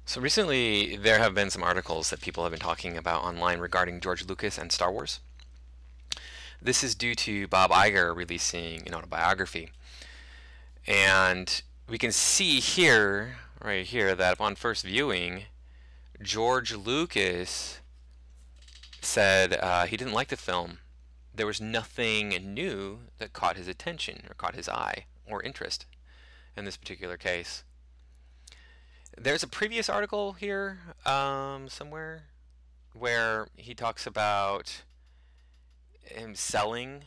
So recently, there have been some articles that people have been talking about online regarding George Lucas and Star Wars. This is due to Bob Iger releasing an autobiography. And we can see here, right here, that upon first viewing, George Lucas said he didn't like the film. There was nothing new that caught his attention or caught his eye or interest in this particular case. There's a previous article here somewhere where he talks about him selling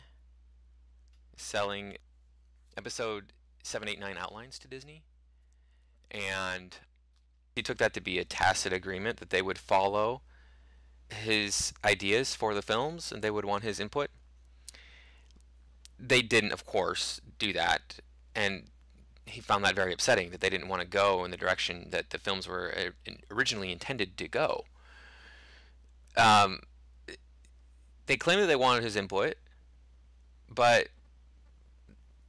episode 7, 8, 9 outlines to Disney, and he took that to be a tacit agreement that they would follow his ideas for the films and they would want his input. They didn't, of course, do that, and he found that very upsetting that they didn't want to go in the direction that the films were originally intended to go. Um, they claimed that they wanted his input, but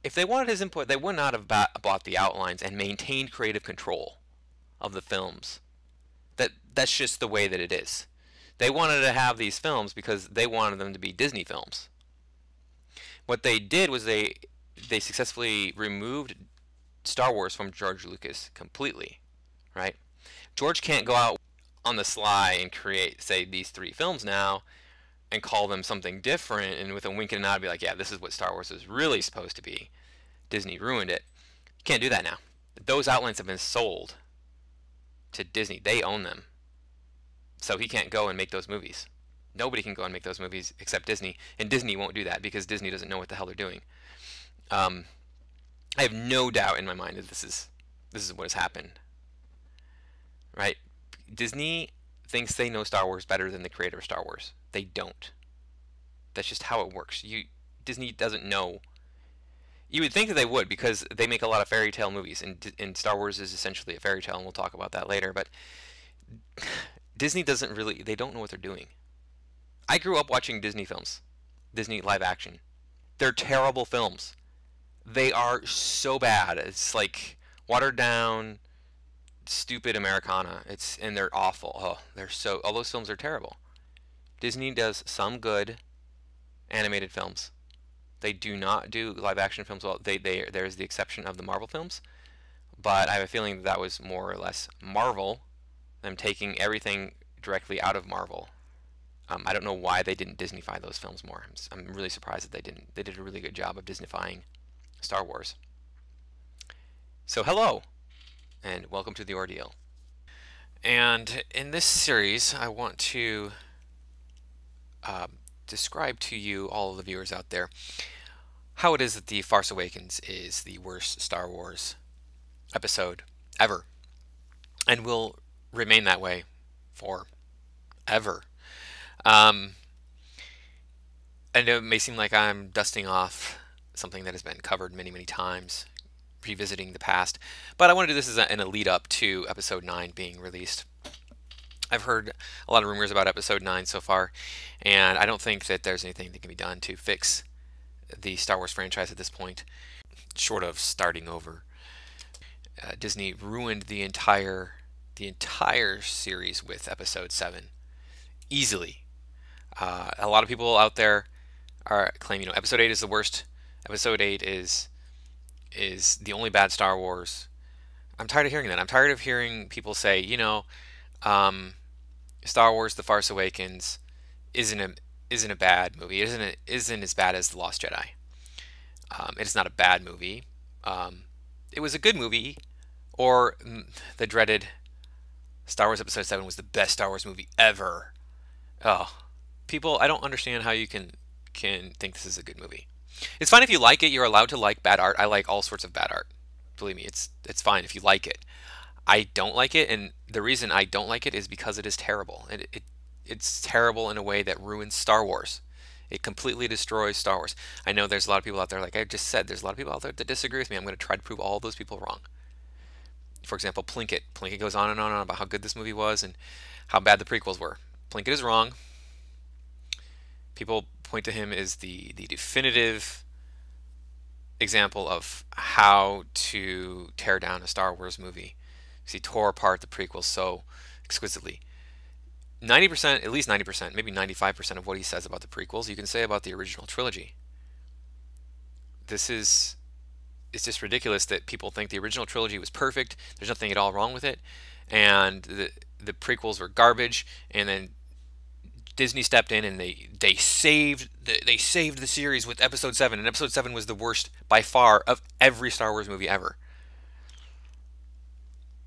if they wanted his input, they would not have bought the outlines and maintained creative control of the films. That's just the way that it is. They wanted to have these films because they wanted them to be Disney films. What they did was they successfully removed Star Wars from George Lucas completely, right? George can't go out on the sly and create, say, these 3 films now and call them something different and with a wink and a nod be like, yeah, this is what Star Wars is really supposed to be. Disney ruined it. You can't do that now. Those outlines have been sold to Disney. They own them. So he can't go and make those movies. Nobody can go and make those movies except Disney, and Disney won't do that because Disney doesn't know what the hell they're doing. I have no doubt in my mind that this is what has happened. Right? Disney thinks they know Star Wars better than the creator of Star Wars. They don't. That's just how it works. Disney doesn't know. You would think that they would because they make a lot of fairy tale movies, and Star Wars is essentially a fairy tale, and we'll talk about that later. But Disney doesn't really. They don't know what they're doing. I grew up watching Disney films, Disney live action. They're terrible films. They are so bad. It's like watered down, stupid Americana. And they're awful. Oh, all those films are terrible. Disney does some good animated films. They do not do live action films well. There's the exception of the Marvel films, but I have a feeling that was more or less Marvel, them taking everything directly out of Marvel. I don't know why they didn't Disneyfy those films more. I'm really surprised that they didn't. They did a really good job of Disneyfying Star Wars. So hello, and welcome to the ordeal. And in this series, I want to describe to you, all of the viewers out there, how it is that The Force Awakens is the worst Star Wars episode ever, and will remain that way forever. I know it may seem like I'm dusting off something that has been covered many, many times, revisiting the past, but I want to do this as in a lead up to Episode 9 being released. I've heard a lot of rumors about Episode 9 so far, and I don't think that there's anything that can be done to fix the Star Wars franchise at this point, short of starting over. Disney ruined the entire series with Episode 7 easily. A lot of people out there claim, Episode 8 is the worst. Episode 8 is the only bad Star Wars. I'm tired of hearing that. I'm tired of hearing people say, Star Wars: The Force Awakens isn't a bad movie. It isn't as bad as The Lost Jedi. It's not a bad movie. It was a good movie, or the dreaded Star Wars Episode 7 was the best Star Wars movie ever. Oh, people, I don't understand how you can think this is a good movie. It's fine if you like it. You're allowed to like bad art. I like all sorts of bad art. Believe me, it's fine if you like it. I don't like it, and the reason I don't like it is because it is terrible. It's terrible in a way that ruins Star Wars. It completely destroys Star Wars. I know there's a lot of people out there, like I just said, there's a lot of people out there that disagree with me. I'm going to try to prove all those people wrong. For example, Plinkett. Plinkett goes on and on about how good this movie was and how bad the prequels were. Plinkett is wrong. People point to him as the definitive example of how to tear down a Star Wars movie. because he tore apart the prequels so exquisitely. 90%, at least 90%, maybe 95% of what he says about the prequels, you can say about the original trilogy. It's just ridiculous that people think the original trilogy was perfect. There's nothing at all wrong with it, and the prequels were garbage. And then Disney stepped in and they saved the series with Episode 7, and Episode 7 was the worst by far of every Star Wars movie ever.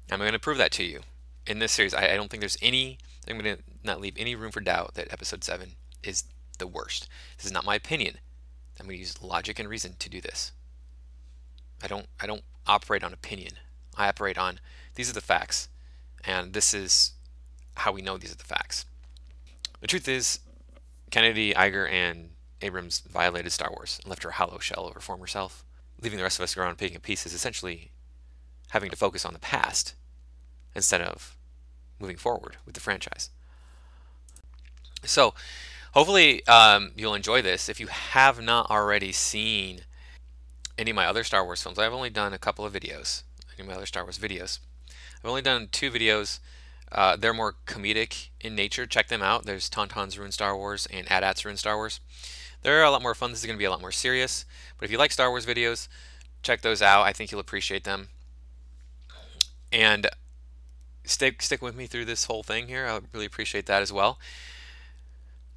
I'm going to prove that to you in this series. I don't think there's any. I'm going to not leave any room for doubt that Episode 7 is the worst. This is not my opinion. I'm going to use logic and reason to do this. I don't operate on opinion. I operate on these are the facts, and this is how we know these are the facts. The truth is, Kennedy, Iger, and Abrams violated Star Wars and left her a hollow shell of her former self, leaving the rest of us around picking up pieces, essentially having to focus on the past instead of moving forward with the franchise. So, hopefully, you'll enjoy this. If you have not already seen any of my other Star Wars films, I've only done a couple of videos. Any of my other Star Wars videos, I've only done 2 videos. They're more comedic in nature. Check them out. There's Tauntaun's Ruined Star Wars and AT-AT's Ruined Star Wars. They're a lot more fun. This is going to be a lot more serious. But if you like Star Wars videos, check those out. I think you'll appreciate them. And stick with me through this whole thing here. I really appreciate that as well.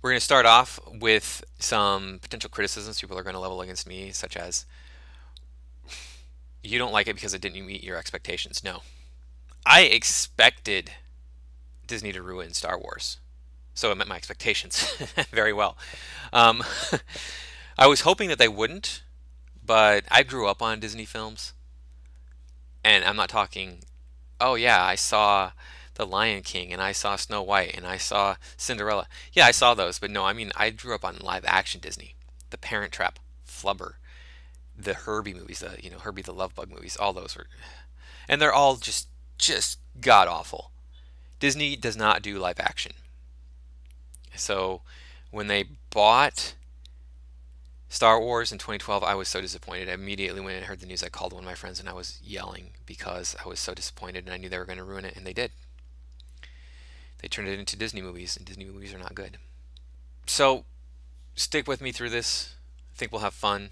We're going to start off with some potential criticisms people are going to level against me, such as, you don't like it because it didn't meet your expectations. No. I expected Disney to ruin Star Wars, so it met my expectations very well. I was hoping that they wouldn't, but I grew up on Disney films, and I'm not talking, oh yeah, I saw The Lion King, and I saw Snow White, and I saw Cinderella. Yeah, I saw those, but no, I mean, I grew up on live action Disney. The Parent Trap, Flubber, the Herbie movies, the Herbie the Love Bug movies, all those were, and they're all just god awful. Disney does not do live action. So when they bought Star Wars in 2012, I was so disappointed. Immediately when I heard the news, I called one of my friends and I was yelling because I was so disappointed, and I knew they were going to ruin it, and they did. They turned it into Disney movies, and Disney movies are not good. So stick with me through this. I think we'll have fun,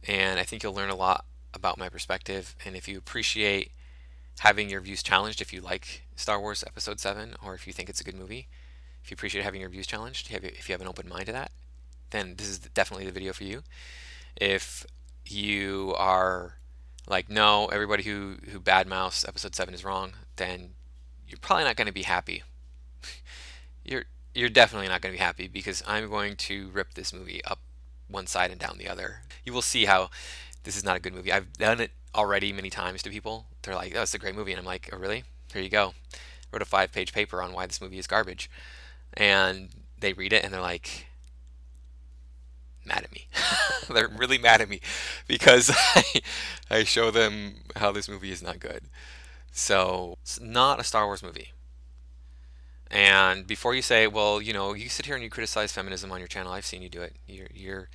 and I think you'll learn a lot about my perspective. And if you appreciate having your views challenged, if you like Star Wars Episode 7, or if you think it's a good movie, if you appreciate having your views challenged, if you have an open mind to that, then this is definitely the video for you. If you are like, no, everybody who badmouths Episode 7 is wrong, then you're probably not going to be happy. You're definitely not going to be happy, because I'm going to rip this movie up one side and down the other. You will see how this is not a good movie. I've done it already many times to people. They're like, oh, it's a great movie, and I'm like, oh really? Here you go. I wrote a 5-page paper on why this movie is garbage, and they read it and they're like mad at me. They're really mad at me because I show them how this movie is not good. So it's not a Star Wars movie. And before you say, well, you sit here and you criticize feminism on your channel, I've seen you do it. You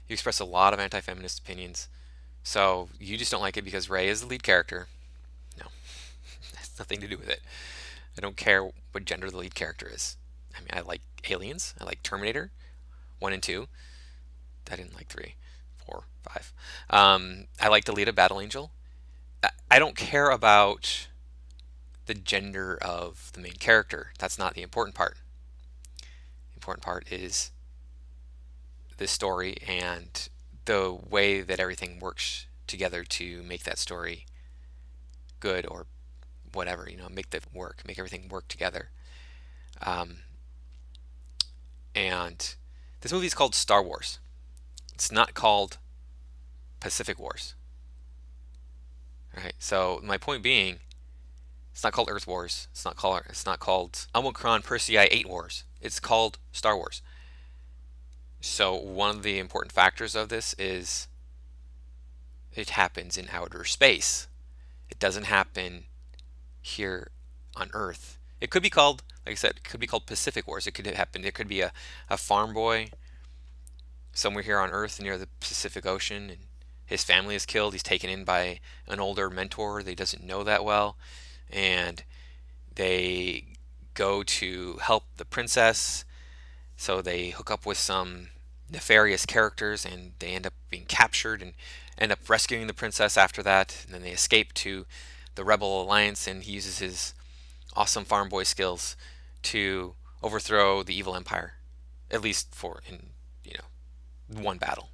express a lot of anti-feminist opinions. So you just don't like it because Rey is the lead character. No, that's nothing to do with it. I don't care what gender the lead character is. I mean, I like Aliens. I like Terminator 1 and 2. I didn't like 3, 4, 5. I like Alita Battle Angel. I don't care about the gender of the main character. That's not the important part. The important part is the story and the way that everything works together to make that story good, or whatever, make everything work together. And this movie is called Star Wars. It's not called Pacific Wars. Right? So my point being, it's not called Earth Wars. It's not called Omicron Persei 8 Wars. It's called Star Wars. So one of the important factors of this is it happens in outer space. It doesn't happen here on Earth. It could be called, like I said, it could be called Pacific Wars. It could happen. It could be a farm boy somewhere here on Earth near the Pacific Ocean, and his family is killed. He's taken in by an older mentor that he doesn't know that well, and they go to help the princess. So they hook up with some nefarious characters, and they end up being captured and end up rescuing the princess after that. And then they escape to the Rebel Alliance, and he uses his awesome farm boy skills to overthrow the evil empire, at least for in one battle.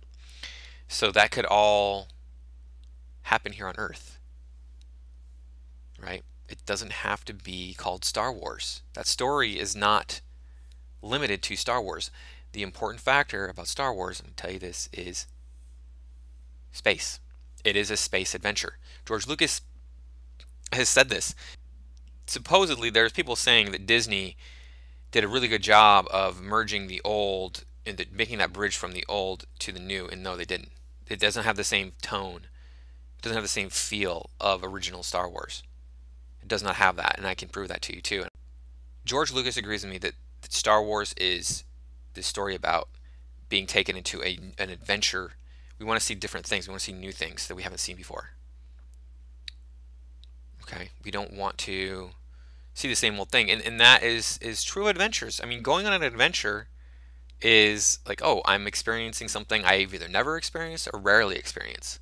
So that could all happen here on Earth, right? It doesn't have to be called Star Wars. That story is not limited to Star Wars. The important factor about Star Wars, I'm going to tell you this, is space. It is a space adventure. George Lucas has said this. Supposedly, there's people saying that Disney did a really good job of merging the old and making that bridge from the old to the new, and no, they didn't. It doesn't have the same tone. It doesn't have the same feel of original Star Wars. It does not have that, and I can prove that to you too. George Lucas agrees with me that Star Wars is this story about being taken into an adventure. We want to see different things. We want to see new things that we haven't seen before. Okay, we don't want to see the same old thing, and that is true of adventures. I mean, going on an adventure is like, oh, I'm experiencing something I've either never experienced or rarely experienced.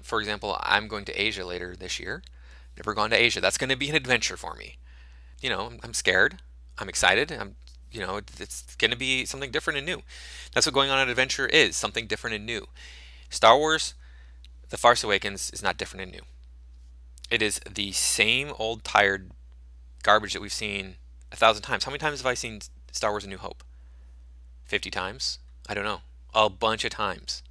For example, I'm going to Asia later this year. Never gone to Asia. That's going to be an adventure for me. I'm scared. I'm excited. It's going to be something different and new. That's what going on an adventure is, something different and new. Star Wars, The Force Awakens is not different and new. It is the same old tired garbage that we've seen 1,000 times. How many times have I seen Star Wars A New Hope? 50 times? I don't know. A bunch of times.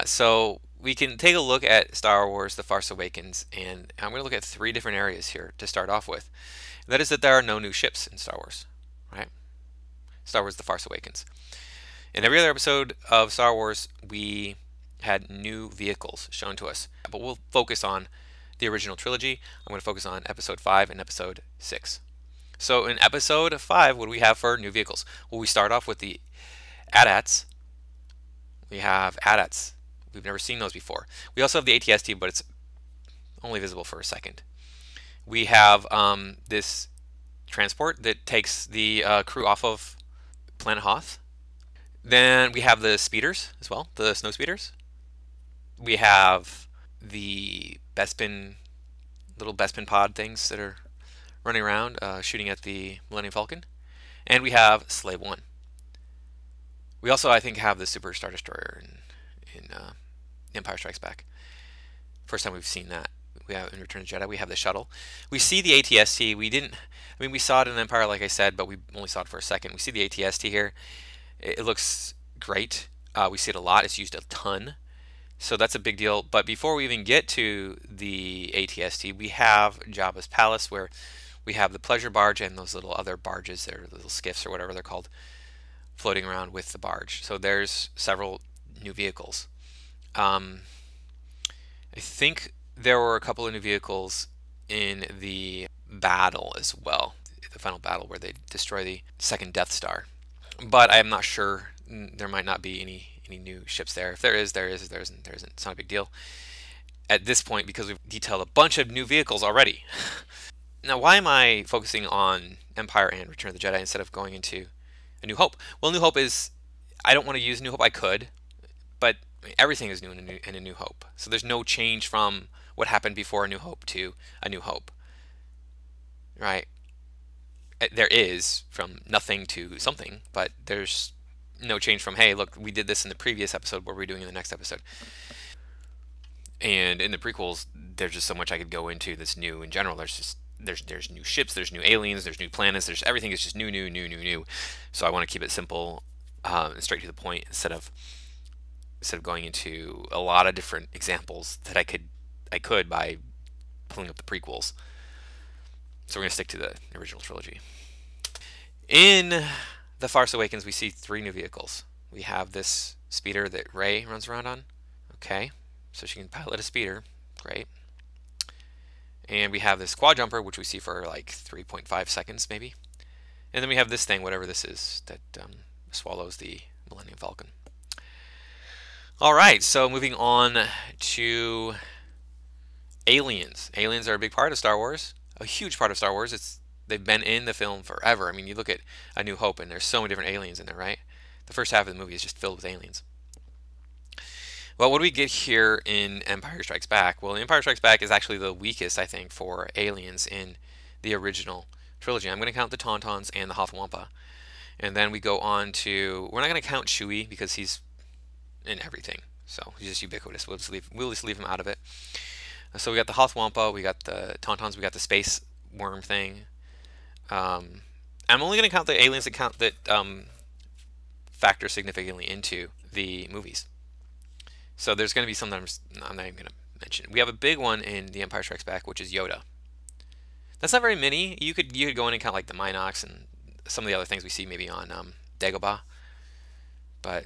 So we can take a look at Star Wars The Force Awakens, and I'm going to look at 3 different areas here to start off with. And that is that there are no new ships in Star Wars, right? Star Wars The Force Awakens. In every other episode of Star Wars, we had new vehicles shown to us, but we'll focus on the original trilogy. I'm going to focus on episode 5 and episode 6. So in episode 5, what do we have for new vehicles? Well, we start off with the AT-ATs. We have AT-ATs. We've never seen those before. We also have the AT-ST, but it's only visible for a second. We have this transport that takes the crew off of Planet Hoth. Then we have the speeders as well, the snow speeders. We have the Bespin, little Bespin pod things that are running around shooting at the Millennium Falcon. And we have Slave One. We also, I think, have the Super Star Destroyer in Empire Strikes Back. First time we've seen that. We have in Return of the Jedi. We have the shuttle. We see the AT-ST. We saw it in Empire, like I said, but we only saw it for a second. We see the AT-ST here. It looks great. We see it a lot. It's used a ton. So that's a big deal. But before we even get to the AT-ST, we have Jabba's Palace, where we have the pleasure barge and those little other barges, they're little skiffs or whatever they're called, floating around with the barge. So there's several new vehicles. I think there were a couple of new vehicles in the battle as well, the final battle where they destroy the second Death Star. But I am not sure. There might not be any new ships there. If there is, there is. If there isn't, there isn't. It's not a big deal at this point because we've detailed a bunch of new vehicles already. Now, why am I focusing on Empire and Return of the Jedi instead of going into A New Hope? Well, New Hope is, I don't want to use New Hope. I could, but everything is new in A New Hope. So there's no change from what happened before A New Hope to A New Hope, right? There is from nothing to something, but there's no change from, hey, look, we did this in the previous episode, what we're doing in the next episode. And in the prequels, there's just so much I could go into that's new in general. There's new ships, there's new aliens, there's new planets, there's everything is just new. So I want to keep it simple and straight to the point instead of going into a lot of different examples that I could by pulling up the prequels. So we're going to stick to the original trilogy. In The Force Awakens, we see 3 new vehicles. We have this speeder that Rey runs around on. Okay, so she can pilot a speeder. Great. And we have this quad jumper, which we see for like 3.5 seconds maybe. And then we have this thing, whatever this is, that swallows the Millennium Falcon. All right, so moving on to Aliens. Aliens are a big part of Star Wars. A huge part of Star Wars. They've been in the film forever. I mean, you look at A New Hope, and there's so many different aliens in there, right? The first half of the movie is just filled with aliens. Well, what do we get here in Empire Strikes Back? Well, Empire Strikes Back is actually the weakest, I think, for aliens in the original trilogy. I'm going to count the Tauntauns and the Hoth Wampa. And then we go on to, we're not going to count Chewie because he's in everything. So he's just ubiquitous. We'll just leave him out of it. So we got the Hoth Wampa, we got the Tauntauns, we got the space worm thing. I'm only going to count the aliens that factor significantly into the movies. So there's going to be some that I'm not even going to mention. We have a big one in The Empire Strikes Back, which is Yoda. That's not very many. You could go in and count like the Minox and some of the other things we see maybe on Dagobah. But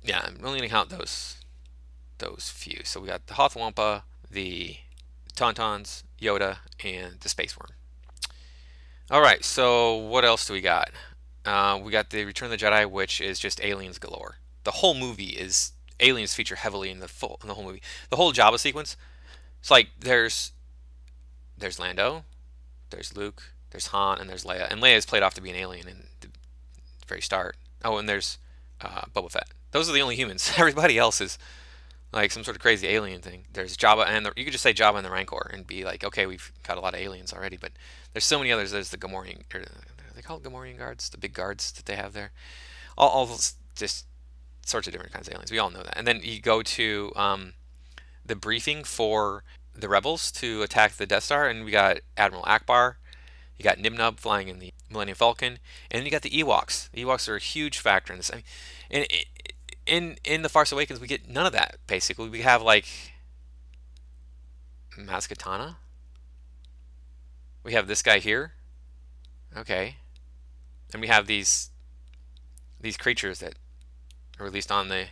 yeah, I'm only going to count those few. So we got the Hoth Wampa, the Tauntauns, Yoda, and the Space Worm. All right, so what else do we got? We got the Return of the Jedi, which is just aliens galore. The whole movie is aliens feature heavily in the whole movie. The whole Jabba sequence. It's like there's Lando, there's Luke, there's Han, and there's Leia. And Leia is played off to be an alien in the very start. Oh, and there's Boba Fett. Those are the only humans. Everybody else is like some sort of crazy alien thing. There's Jabba, and you could just say Jabba and the Rancor and be like, okay, we've got a lot of aliens already. But there's so many others. There's the Gamorrean, or they call it Gamorrean guards, the big guards that they have there. All just sorts of different kinds of aliens. We all know that. And then you go to the briefing for the rebels to attack the Death Star, and we got Admiral Akbar. You got Nib Nub flying in the Millennium Falcon, and then you got the Ewoks. The Ewoks are a huge factor in this. I mean, in the Force Awakens, we get none of that. Basically, we have like Maz Kanata. We have this guy here. Okay, and we have these creatures that are released on the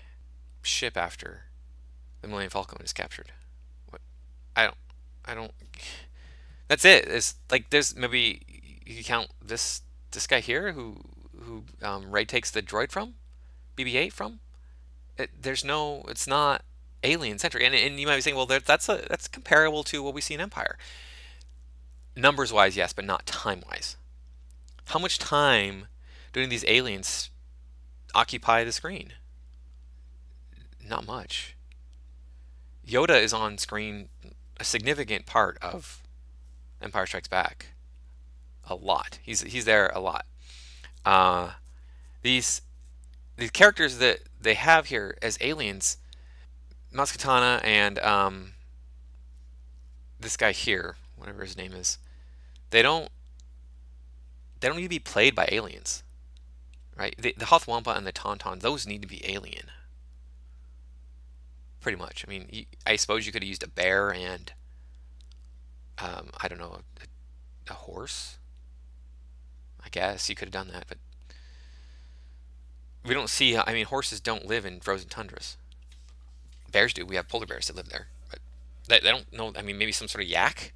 ship after the Millennium Falcon is captured. What? I don't. That's it. It's like there's maybe you can count this guy here who Rey takes the droid from, BB-8 from. It's not alien centric, and you might be saying, well, that's comparable to what we see in Empire. Numbers wise, yes, but not time wise. How much time do these aliens occupy the screen? Not much. Yoda is on screen a significant part of Empire Strikes Back. A lot. He's there a lot. These characters that they have here as aliens, Maz Kanata and this guy here, whatever his name is, they don't need to be played by aliens, right? The Hoth Wampa and the Tauntaun, those need to be alien. Pretty much. I mean, I suppose you could have used a bear and I don't know, a horse. I guess you could have done that, but we don't see. I mean, horses don't live in frozen tundras. Bears do. We have polar bears that live there, but they don't know. I mean, maybe some sort of yak.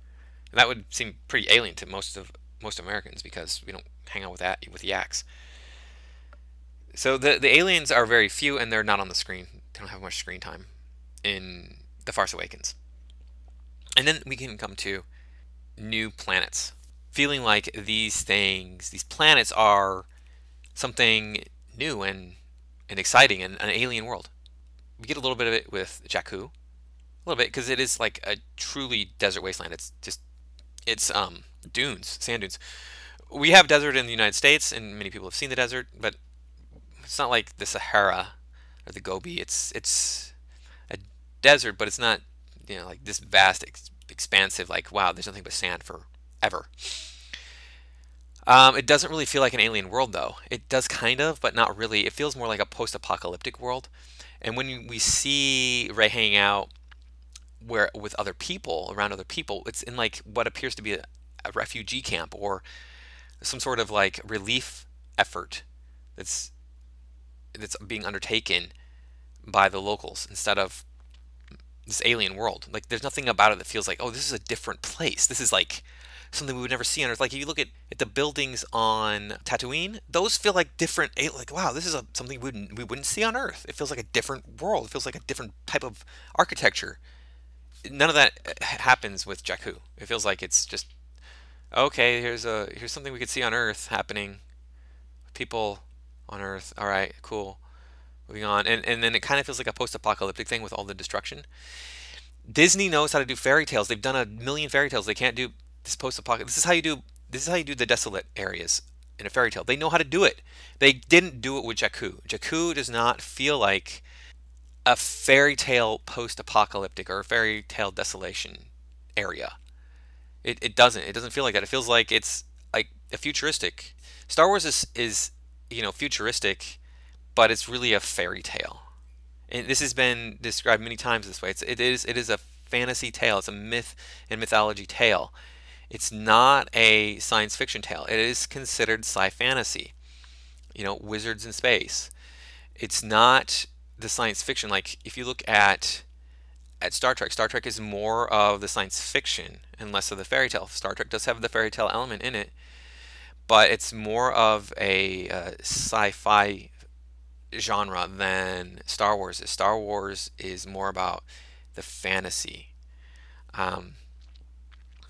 And that would seem pretty alien to most Americans because we don't hang out with yaks. So the aliens are very few, and they're not on the screen. They don't have much screen time in The Force Awakens. And then we can come to new planets. Feeling like these planets are something new and exciting and an alien world. We get a little bit of it with Jakku. A little bit, because it is like a truly desert wasteland. It's dunes, sand dunes. We have desert in the United States, and many people have seen the desert, but it's not like the Sahara or the Gobi. It's a desert, but it's not, like this vast, expansive, like, wow, there's nothing but sand forever. It doesn't really feel like an alien world, though. It does kind of, but not really. It feels more like a post-apocalyptic world. And when we see Rey hanging out with other people, around other people, it's in like what appears to be a refugee camp or some sort of like relief effort that's being undertaken by the locals instead of this alien world. Like there's nothing about it that feels like, oh, this is a different place. This is like something we would never see on Earth. Like if you look at the buildings on Tatooine, those feel like different. Like wow, this is something we wouldn't see on Earth. It feels like a different world. It feels like a different type of architecture. none of that happens with Jakku. It feels like it's just okay. Here's something we could see on Earth happening. People on Earth. All right, cool. Moving on, and then it kind of feels like a post-apocalyptic thing with all the destruction. Disney knows how to do fairy tales. They've done a million fairy tales. They can't do this post-apocalyptic. This is how you do. This is how you do the desolate areas in a fairy tale. They know how to do it. They didn't do it with Jakku. Jakku does not feel like a fairy tale post-apocalyptic or a fairy tale desolation area. It doesn't. It doesn't feel like that. It feels like it's like a futuristic. Star Wars is futuristic, but it's really a fairy tale. And this has been described many times this way. It is a fantasy tale. It's a myth and mythology tale. It's not a science fiction tale. It is considered sci fantasy. Wizards in space. It's not the science fiction. Like if you look at Star Trek, Star Trek is more of the science fiction and less of the fairy tale. Star Trek does have the fairy tale element in it, but it's more of a sci-fi genre than Star Wars is. Star Wars is more about the fantasy. Um,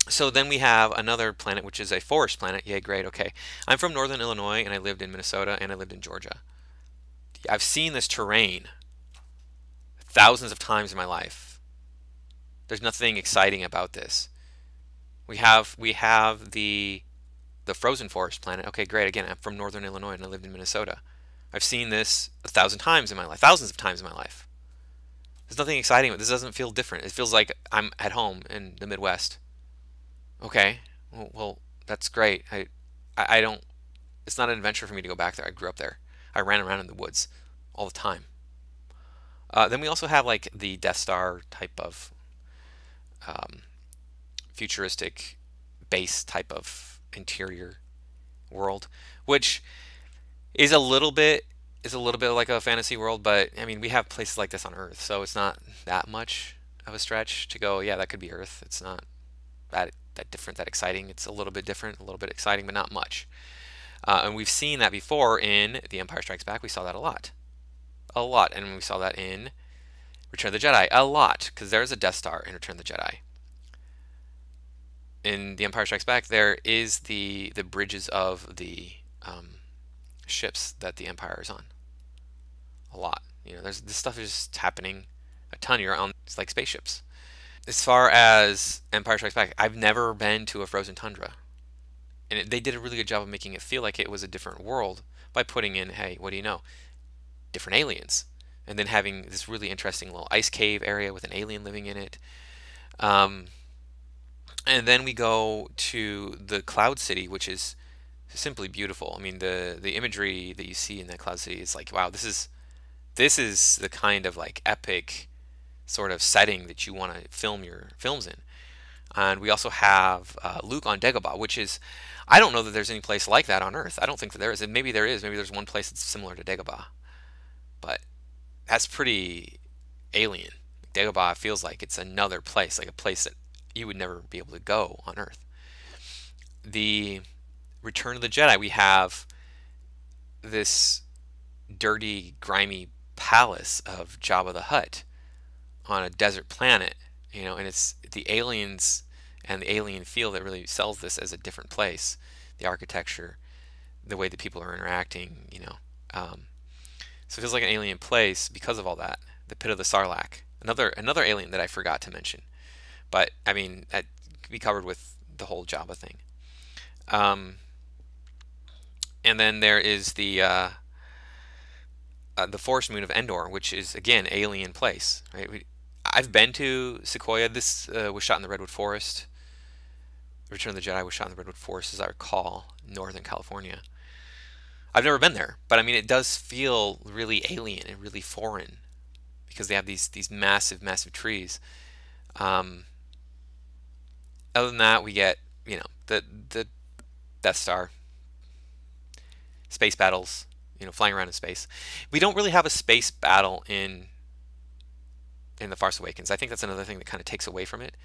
so then we have another planet, which is a forest planet. Yay, great. Okay. I'm from northern Illinois, and I lived in Minnesota, and I lived in Georgia. I've seen this terrain thousands of times in my life. There's nothing exciting about this. We have the frozen forest planet. Okay, great. Again, I'm from northern Illinois, and I lived in Minnesota. I've seen this 1,000 times in my life, thousands of times in my life. There's nothing exciting about this. Doesn't feel different. It feels like I'm at home in the Midwest. Okay, well, that's great. I don't. It's not an adventure for me to go back there. I grew up there. I ran around in the woods all the time. Then we also have like the Death Star type of um, futuristic base type of interior world, which is a little bit like a fantasy world, but I mean we have places like this on Earth, so it's not that much of a stretch to go, yeah, that could be Earth. It's not that different, that exciting. It's a little bit different, a little bit exciting, but not much. And we've seen that before in The Empire Strikes Back. We saw that a lot, and we saw that in Return of the Jedi a lot, because there's a Death Star in Return of the Jedi. In The Empire Strikes Back, there is the bridges of the ships that the Empire is on. A lot. There's this stuff is just happening a ton. You're on it's like spaceships. As far as Empire Strikes Back, I've never been to a frozen tundra, and they did a really good job of making it feel like it was a different world by putting in, hey, what do you know? Different aliens, and then having this really interesting little ice cave area with an alien living in it. Um, and then we go to the Cloud City, which is simply beautiful. I mean, the imagery that you see in that Cloud City is like, wow, this is the kind of like epic sort of setting that you want to film your films in. And we also have Luke on Dagobah, which is, I don't know that there's any place like that on Earth. I don't think that there is. And maybe there is. Maybe there's one place that's similar to Dagobah, but that's pretty alien. Dagobah feels like it's another place, like a place that you would never be able to go on Earth. The Return of the Jedi, we have this dirty, grimy palace of Jabba the Hutt on a desert planet, and it's the aliens and the alien feel that really sells this as a different place. The architecture, the way that people are interacting. So it feels like an alien place because of all that. The Pit of the Sarlacc, another alien that I forgot to mention, but I mean that could be covered with the whole Jabba thing. Um, and then there is the forest moon of Endor, which is again alien place. Right? I've been to Sequoia. This was shot in the Redwood Forest. Return of the Jedi was shot in the Redwood Forest, as I recall, Northern California. I've never been there, but I mean it does feel really alien and really foreign because they have these massive, massive trees. Um, Other than that, we get the Death Star, space battles, flying around in space. We don't really have a space battle in the Force Awakens. I think that's another thing that kind of takes away from it,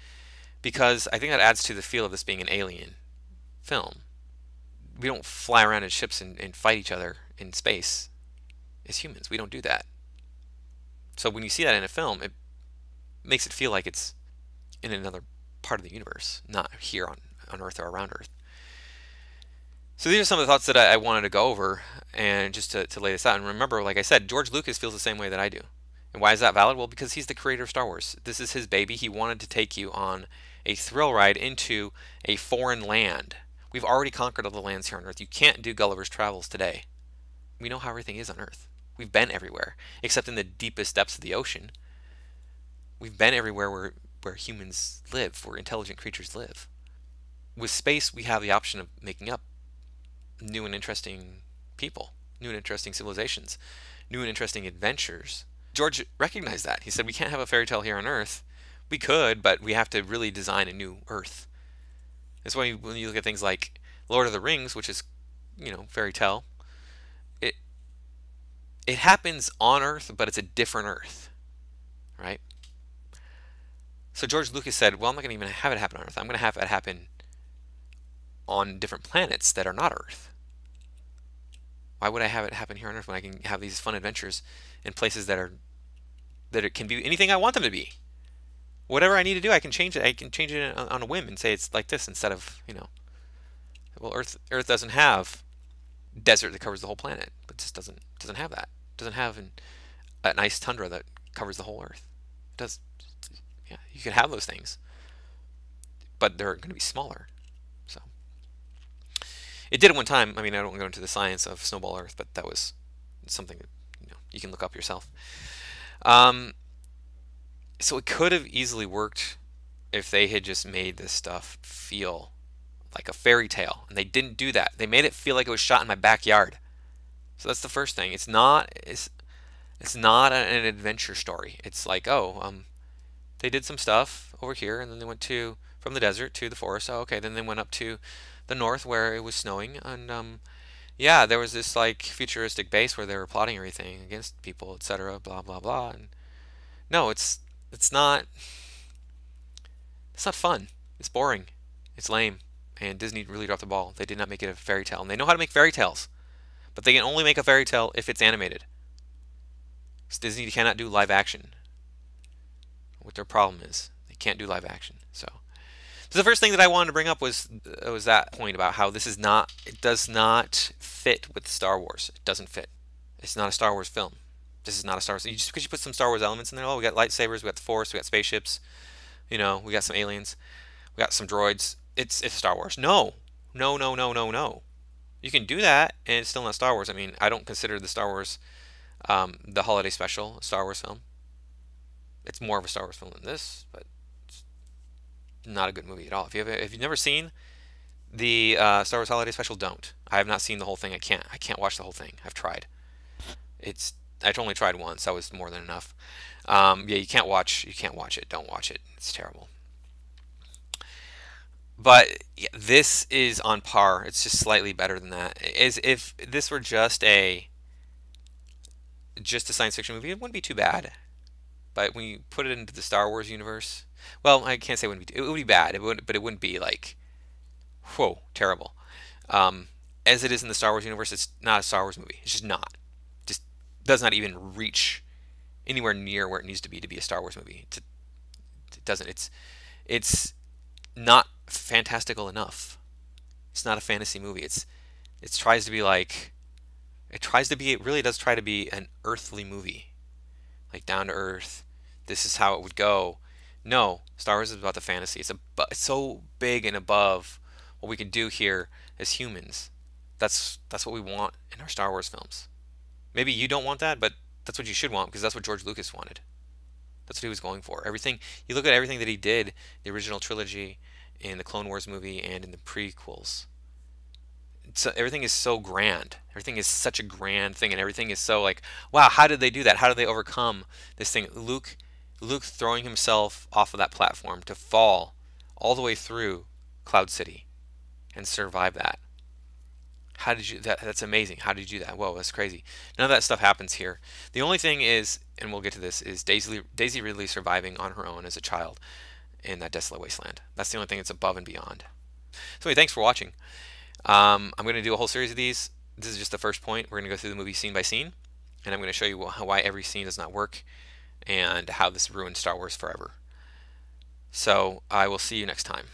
because I think that adds to the feel of this being an alien film. We don't fly around in ships and fight each other in space as humans. We don't do that. So when you see that in a film, it makes it feel like it's in another part of the universe, not here on Earth or around Earth. So these are some of the thoughts that I wanted to go over, and just to lay this out. And remember, like I said, George Lucas feels the same way that I do. And why is that valid? Well, because he's the creator of Star Wars. This is his baby. He wanted to take you on a thrill ride into a foreign land. We've already conquered all the lands here on Earth. You can't do Gulliver's Travels today. We know how everything is on Earth. We've been everywhere, except in the deepest depths of the ocean. We've been everywhere where humans live, where intelligent creatures live. With space, we have the option of making up new and interesting people, new and interesting civilizations, new and interesting adventures. George recognized that. He said, we can't have a fairy tale here on Earth. We could, but we have to really design a new Earth. That's why when you look at things like Lord of the Rings, which is, fairy tale, it happens on Earth, but it's a different Earth, right? So George Lucas said, well, I'm not going to even have it happen on Earth. I'm going to have it happen on different planets that are not Earth. Why would I have it happen here on Earth when I can have these fun adventures in places that it can be anything I want them to be? Whatever I need to do, I can change it. I can change it on a whim and say it's like this instead of, well, Earth doesn't have desert that covers the whole planet, but just doesn't have that. It doesn't have an ice tundra that covers the whole Earth. It does. Yeah, you can have those things, but they're going to be smaller. So it did at one time. I mean, I don't want to go into the science of Snowball Earth, but that was something that you can look up yourself. So it could have easily worked if they had just made this stuff feel like a fairy tale, and they didn't do that. They made it feel like it was shot in my backyard. So that's the first thing. It's not an adventure story. It's like, they did some stuff over here, and then they went from the desert to the forest. Oh, okay. Then they went up to the north where it was snowing, and yeah, there was this like futuristic base where they were plotting everything against people, etc. Blah blah blah. And no, it's not fun. It's boring. It's lame. And Disney really dropped the ball. They did not make it a fairy tale, and they know how to make fairy tales, but they can only make a fairy tale if it's animated. Disney cannot do live action. What their problem is, they can't do live action. So the first thing that I wanted to bring up was that point about how it does not fit with Star Wars. It doesn't fit. It's not a Star Wars film. This is not a Star Wars. Just because you put some Star Wars elements in there, we got lightsabers, we got the Force, we got spaceships, we got some aliens, we got some droids. It's Star Wars. No. You can do that, and it's still not Star Wars. I mean, I don't consider the Star Wars, the holiday special, a Star Wars film. It's more of a Star Wars film than this, but it's not a good movie at all. If you've never seen the Star Wars holiday special, don't. I have not seen the whole thing. I can't watch the whole thing. I've tried. I've only tried once. That was more than enough. Yeah, you can't watch it. Don't watch it. It's terrible. But yeah, this is on par. It's just slightly better than that. As if this were just a science fiction movie, it wouldn't be too bad. But when you put it into the Star Wars universe, well, I can't say it would be bad. But it wouldn't be like, whoa, terrible. As it is in the Star Wars universe, it's not a Star Wars movie. It's just not. Just does not even reach anywhere near where it needs to be a Star Wars movie. It doesn't. It's not fantastical enough. It's not a fantasy movie. It tries to be like, it really does try to be an earthly movie, like down to earth. This is how it would go. No, Star Wars is about the fantasy. It's so big and above what we can do here as humans. That's what we want in our Star Wars films. Maybe you don't want that, but that's what you should want, because that's what George Lucas wanted. That's what he was going for. Everything, you look at everything that he did, the original trilogy, in the Clone Wars movie, and in the prequels. Everything is so grand. Everything is such a grand thing, and everything is so like, wow, how did they do that? How did they overcome this thing? Luke throwing himself off of that platform to fall all the way through Cloud City and survive that. How did you? That's amazing. How did you do that? Whoa, that's crazy. None of that stuff happens here. The only thing is, and we'll get to this, is Daisy Ridley surviving on her own as a child in that desolate wasteland. That's the only thing that's above and beyond. So anyway, thanks for watching. I'm going to do a whole series of these. This is just the first point. We're going to go through the movie scene by scene, and I'm going to show you why every scene does not work and how this ruined Star Wars forever. So I will see you next time.